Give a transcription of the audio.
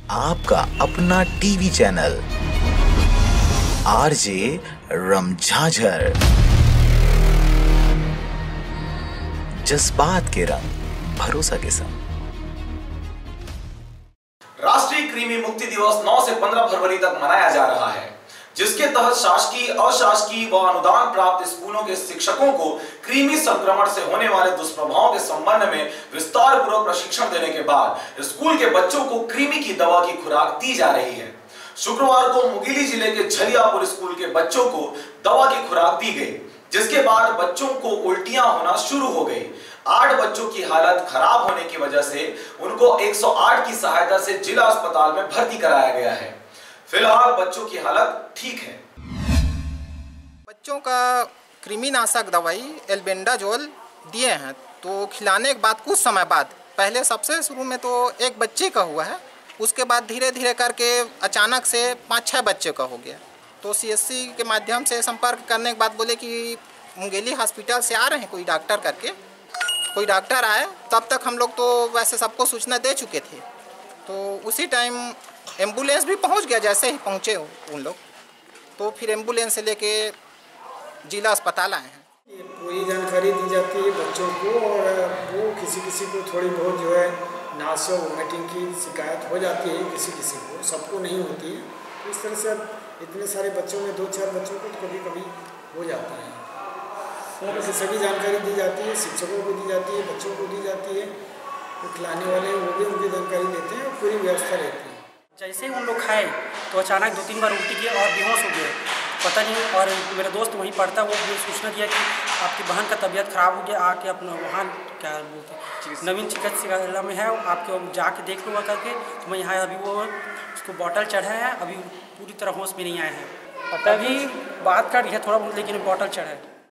आपका अपना TV channel RJ रमझाझर, जज्बात के रंग भरोसा के संग। राष्ट्रीय कृमि मुक्ति दिवस 9 से 15 फरवरी तक मनाया जा रहा है, जिसके तहत शासकीय, अशासकीय व अनुदान प्राप्त स्कूलों के शिक्षकों को कृमि संक्रमण से होने वाले दुष्प्रभावों के संबंध में विस्तार पूर्वक प्रशिक्षण देने के बाद स्कूल के बच्चों को कृमि की दवा की खुराक दी जा रही है। शुक्रवार को मुंगेली जिले के झलियापुर स्कूल के बच्चों को दवा की खुराक दी गई, जिसके बाद बच्चों को उल्टियां होना शुरू हो गई। 8 बच्चों की हालत खराब होने की वजह से उनको 108 की सहायता से जिला अस्पताल में भर्ती कराया गया है। फिलहाल बच्चों की हालत ठीक है। बच्चों का कृमिनाशक दवाई एल्बेंडाजोल दिए हैं, तो खिलाने के बाद कुछ समय बाद, पहले सबसे शुरू में तो एक बच्चे का हुआ है, उसके बाद धीरे धीरे करके अचानक से 5-6 बच्चे का हो गया। तो सीएससी के माध्यम से संपर्क करने के बाद बोले कि मुंगेली हॉस्पिटल से आ रहे हैं कोई डॉक्टर करके। कोई डॉक्टर आए, तब तक हम लोग तो वैसे सबको सूचना दे चुके थे। तो उसी टाइम एम्बुलेंस भी पहुंच गया, जैसे ही पहुंचे उन लोग, तो फिर एम्बुलेंस से लेके जिला अस्पताल आए हैं। ये पूरी जानकारी दी जाती है बच्चों को, और वो किसी को थोड़ी बहुत जो है नाश और वोमिटिंग की शिकायत हो जाती है, किसी को, सबको नहीं होती है। तो इस तरह से इतने सारे बच्चों में 2-4 बच्चों को तो कभी हो जाता है। तो सभी जानकारी दी जाती है, शिक्षकों को दी जाती है, बच्चों को दी जाती है, तो खिलाने वाले वो भी उनकी जानकारी देते हैं और पूरी व्यवस्था रहती है। जैसे ही उन लोग खाए तो अचानक 2-3 बार उल्टी किया और बेहोश हो गए, पता नहीं। और मेरा दोस्त वहीं पढ़ता, वो सूचना दिया कि आपकी बहन का तबीयत खराब हो गया, आके अपना वहाँ क्या बोलते हैं नवीन चिकित्सालय में है, आपके जाके देख लो करके। तो मैं यहाँ अभी वो उसको बॉटल चढ़ा है, अभी पूरी तरह होश में नहीं आए हैं। अभी बात कर रही है थोड़ा बहुत, लेकिन बॉटल चढ़ा है।